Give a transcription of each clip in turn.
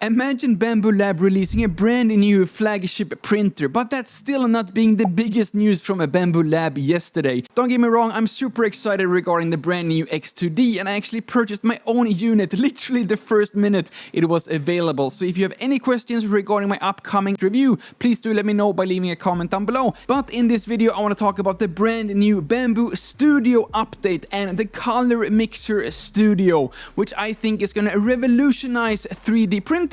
Imagine Bambu Lab releasing a brand new flagship printer, but that's still not being the biggest news from a Bambu Lab yesterday. Don't get me wrong, I'm super excited regarding the brand new X2D, and I actually purchased my own unit literally the first minute it was available. So if you have any questions regarding my upcoming review, please do let me know by leaving a comment down below. But in this video, I want to talk about the brand new Bambu Studio update and the Color Mixer Studio, which I think is going to revolutionize 3D printing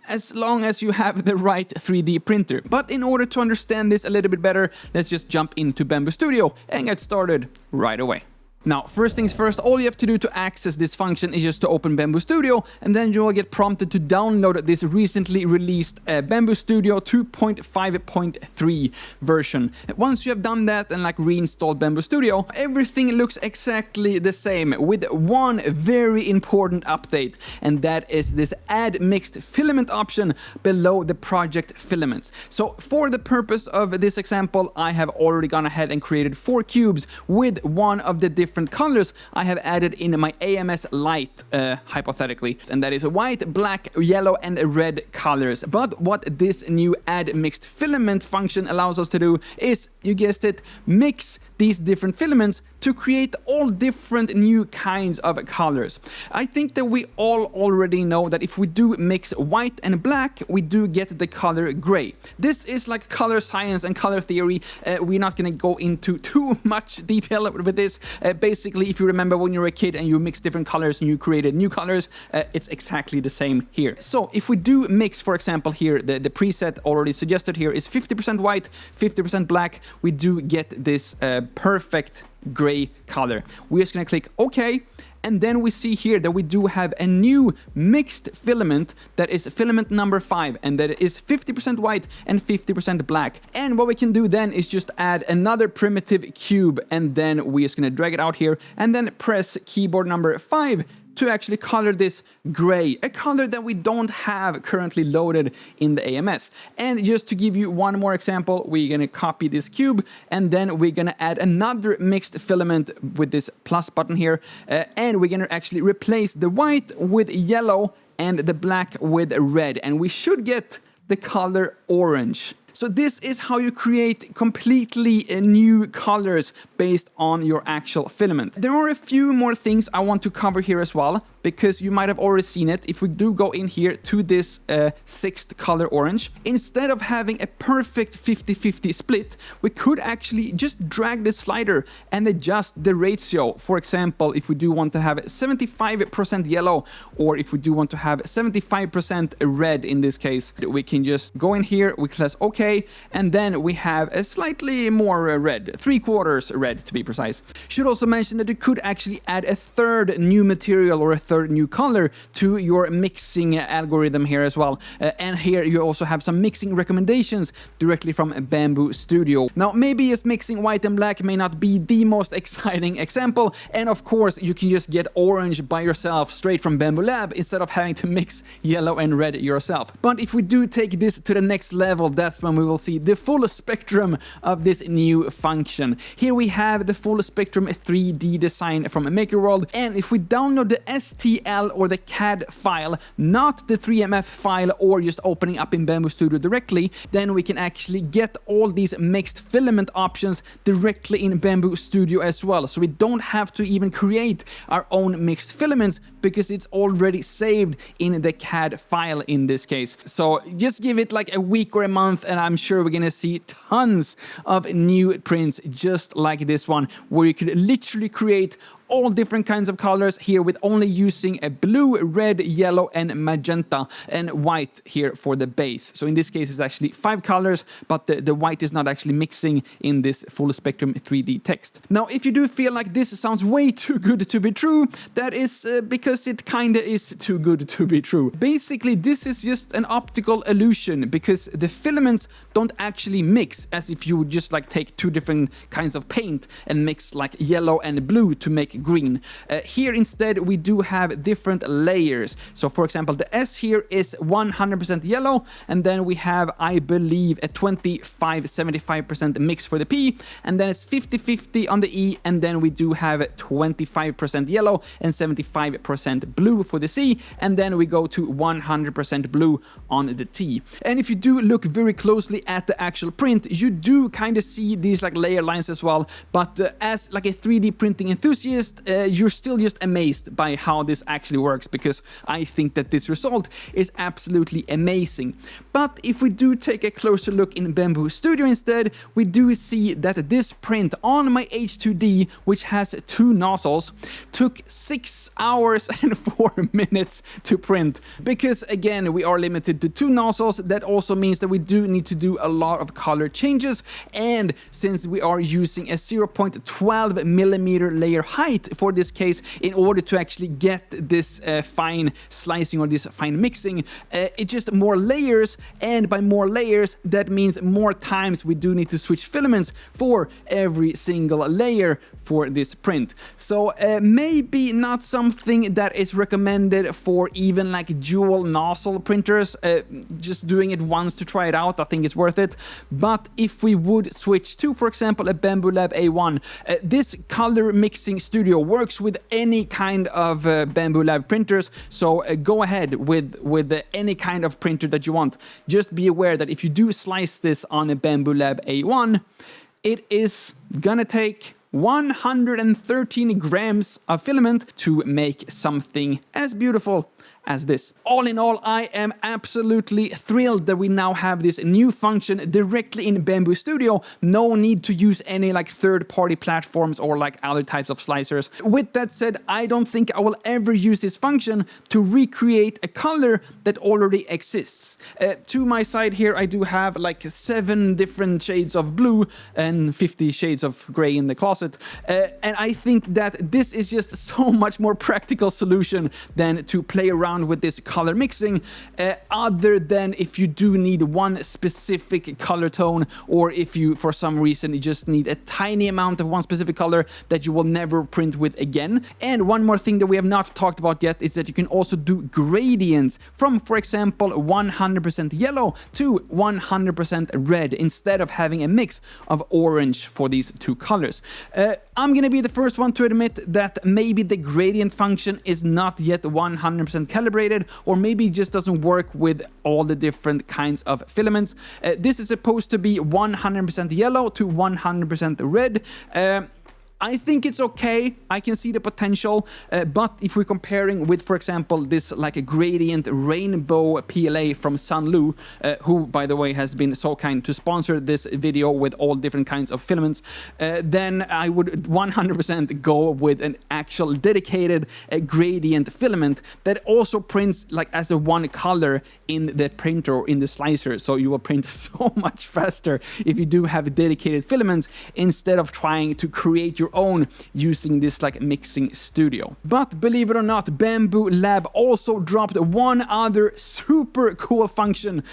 as long as you have the right 3D printer. But in order to understand this a little bit better, let's just jump into Bambu Studio and get started right away. Now, first things first, all you have to do to access this function is just to open Bambu Studio, and then you will get prompted to download this recently released Bambu Studio 2.5.3 version. Once you have done that and reinstalled Bambu Studio, everything looks exactly the same with one very important update, and that is this Add Mixed Filament option below the project Filaments. So for the purpose of this example, I have already gone ahead and created 4 cubes with one of the different colors I have added in my AMS light, hypothetically, and that is white, black, yellow, and red colors. But what this new Add Mixed Filament function allows us to do is, you guessed it, mix these different filaments to create all different new kinds of colors. I think that we all already know that if we do mix white and black, we do get the color gray. This is like color science and color theory. We're not going to go into too much detail with this. Basically, if you remember when you were a kid and you mixed different colors and you created new colors, it's exactly the same here. So if we do mix, for example, here, the preset already suggested here is 50% white, 50% black, we do get this perfect gray color. We're just going to click OK. And then we see here that we do have a new mixed filament that is filament number 5, and that is 50% white and 50% black. And what we can do then is just add another primitive cube, and then we're just going to drag it out here and then press keyboard number 5 to actually color this gray, a color that we don't have currently loaded in the AMS. And just to give you one more example, we're gonna copy this cube, and then we're gonna add another mixed filament with this plus button here, and we're gonna actually replace the white with yellow and the black with red, and we should get the color orange. So this is how you create completely new colors based on your actual filament. There are a few more things I want to cover here as well, because you might have already seen it. If we do go in here to this 6th color orange, instead of having a perfect 50-50 split, we could actually just drag the slider and adjust the ratio. For example, if we do want to have 75% yellow, or if we do want to have 75% red in this case, we can just go in here, we press OK, and then we have a slightly more red, 3/4 red to be precise. Should also mention that you could actually add a third new material or a third new color to your mixing algorithm here as well. And here you also have some mixing recommendations directly from Bambu Studio. Now, maybe just mixing white and black may not be the most exciting example, and of course you can just get orange by yourself straight from Bambu Lab instead of having to mix yellow and red yourself. But if we do take this to the next level, that's when we will see the full spectrum of this new function. Here we have the full spectrum 3D design from Maker World, and if we download the STL or the CAD file, not the 3MF file or just opening up in Bambu Studio directly, then we can actually get all these mixed filament options directly in Bambu Studio as well. So we don't have to even create our own mixed filaments because it's already saved in the CAD file in this case. So just give it like a week or a month and I'm sure we're gonna see tons of new prints just like this one, where you could literally create all different kinds of colors here with only using a blue, red, yellow, and magenta, and white here for the base. So in this case, it's actually 5 colors, but the white is not actually mixing in this full spectrum 3D text. Now, if you do feel like this sounds way too good to be true, that is because it kinda is too good to be true. Basically, this is just an optical illusion because the filaments don't actually mix as if you would just take 2 different kinds of paint and mix yellow and blue to make generic green. Here instead we do have different layers. So for example, the S here is 100% yellow, and then we have, I believe, a 25-75% mix for the P, and then it's 50-50 on the E, and then we do have 25% yellow and 75% blue for the C, and then we go to 100% blue on the T. And if you do look very closely at the actual print, you do kind of see these like layer lines as well, but as like a 3D printing enthusiast, you're still just amazed by how this actually works, because I think that this result is absolutely amazing. But if we do take a closer look in Bambu Studio instead, we do see that this print on my H2D, which has 2 nozzles, took 6 hours and 4 minutes to print. Because again, we are limited to 2 nozzles. That also means that we do need to do a lot of color changes, and since we are using a 0.12 millimeter layer height for this case, in order to actually get this fine slicing or this fine mixing, it's just more layers, and by more layers that means more times we do need to switch filaments for every single layer for this print. So maybe not something that is recommended for even like dual nozzle printers. Just doing it once to try it out, I think it's worth it. But if we would switch to, for example, a Bambu Lab A1, this color mixing studio works with any kind of Bambu Lab printers, so go ahead with any kind of printer that you want. Just be aware that if you do slice this on a Bambu Lab A1, it is gonna take 113 grams of filament to make something as beautiful as this. All in all, I am absolutely thrilled that we now have this new function directly in Bambu Studio. No need to use any like third-party platforms or like other types of slicers. With that said, I don't think I will ever use this function to recreate a color that already exists. To my side here, I do have like 7 different shades of blue and 50 shades of gray in the closet. And I think that this is just so much more practical solution than to play around with this color mixing, other than if you do need one specific color tone, or if you for some reason you just need a tiny amount of one specific color that you will never print with again. And one more thing that we have not talked about yet is that you can also do gradients from, for example, 100% yellow to 100% red, instead of having a mix of orange for these 2 colors. I'm gonna be the first one to admit that maybe the gradient function is not yet 100% calibrated, or maybe it just doesn't work with all the different kinds of filaments. This is supposed to be 100% yellow to 100% red. I think it's okay. I can see the potential, but if we're comparing with, for example, this like a gradient rainbow PLA from Sunlu, who, by the way, has been so kind to sponsor this video with all different kinds of filaments, then I would 100% go with an actual dedicated gradient filament that also prints like as a one color in the printer or in the slicer. So you will print so much faster if you do have dedicated filaments, instead of trying to create your own using this like mixing studio. But believe it or not, Bambu Lab also dropped one other super cool function.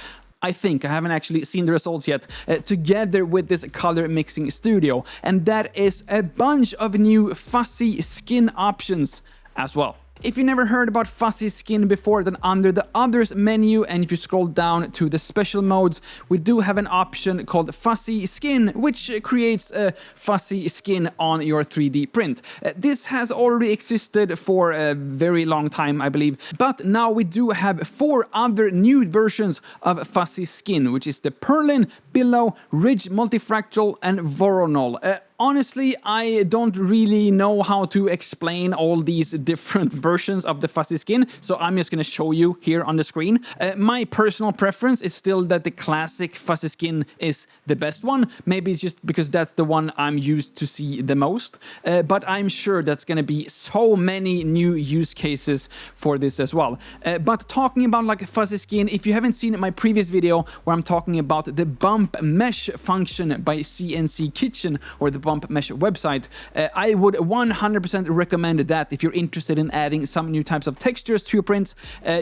I think I haven't actually seen the results yet, together with this color mixing studio, and that is a bunch of new fuzzy skin options as well. If you never heard about fuzzy skin before, then under the others menu, and if you scroll down to the special modes, we do have an option called fuzzy skin, which creates a fuzzy skin on your 3D print. This has already existed for a very long time, I believe, but now we do have 4 other new versions of fuzzy skin, which is the Perlin, Billow, Ridge Multifractal, and Voronol. Honestly, I don't really know how to explain all these different versions of the fuzzy skin, so I'm just going to show you here on the screen. My personal preference is still that the classic fuzzy skin is the best one. Maybe it's just because that's the one I'm used to see the most, but I'm sure that's going to be so many new use cases for this as well. But talking about like fuzzy skin, if you haven't seen my previous video where I'm talking about the bump mesh function by CNC Kitchen, or the bump mesh website. I would 100% recommend that if you're interested in adding some new types of textures to your prints.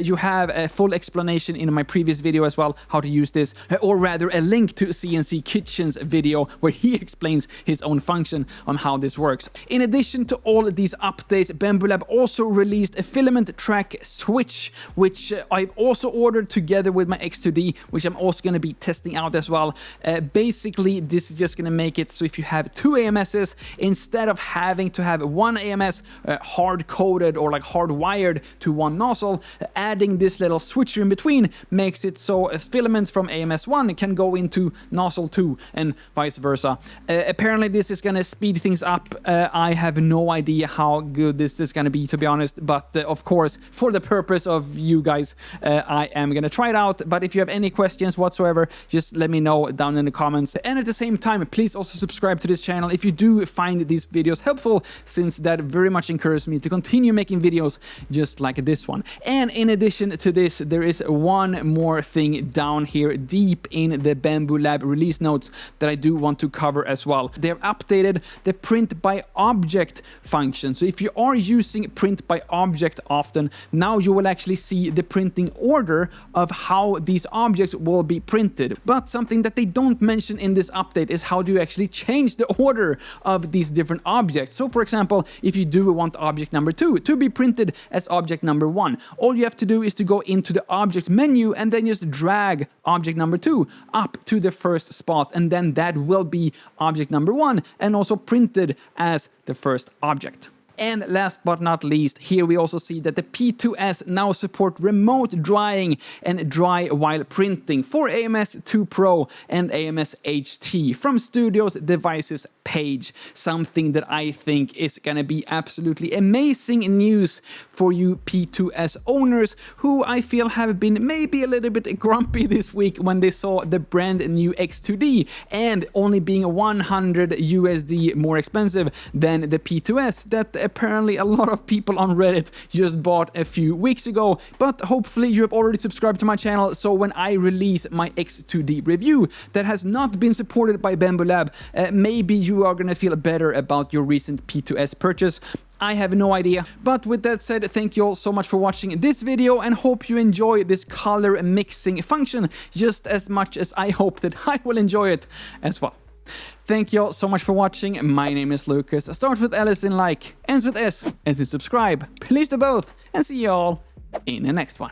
You have a full explanation in my previous video as well, how to use this, or rather a link to CNC Kitchen's video where he explains his own function on how this works. In addition to all of these updates, Bambu Lab also released a filament track switch, which I've also ordered together with my X2D, which I'm also going to be testing out as well. Basically, this is just going to make it so if you have two AMSs, instead of having to have one AMS hard-coded or like hardwired to one nozzle, adding this little switcher in between makes it so filaments from AMS 1 can go into nozzle 2 and vice versa. Apparently this is going to speed things up. I have no idea how good this is going to be, to be honest, but of course, for the purpose of you guys, I am going to try it out. But if you have any questions whatsoever, just let me know down in the comments. And at the same time, please also subscribe to this channel if you do find these videos helpful, since that very much encourages me to continue making videos just like this one. And in addition to this, there is one more thing down here deep in the Bambu Lab release notes that I do want to cover as well. They've updated the print by object function. So if you are using print by object often, now you will actually see the printing order of how these objects will be printed. But something that they don't mention in this update is how do you actually change the order of these different objects. So for example, if you do want object number 2 to be printed as object number 1, all you have to do is to go into the objects menu and then just drag object number 2 up to the first spot, and then that will be object number 1 and also printed as the first object. And last but not least, here we also see that the P2S now support remote drying and dry while printing for AMS 2 Pro and AMS HT from Studio's devices page. Something that I think is gonna be absolutely amazing news for you P2S owners, who I feel have been maybe a little bit grumpy this week when they saw the brand new X2D and only being $100 USD more expensive than the P2S that apparently a lot of people on Reddit just bought a few weeks ago. But hopefully you have already subscribed to my channel, so when I release my X2D review that has not been supported by Bambu Lab, maybe you are gonna feel better about your recent P2S purchase. I have no idea. But with that said, thank you all so much for watching this video and hope you enjoy this color mixing function just as much as I hope that I will enjoy it as well. Thank you all so much for watching. My name is Lucas. Starts with L as in like, ends with S as in subscribe. Please do both, and see you all in the next one.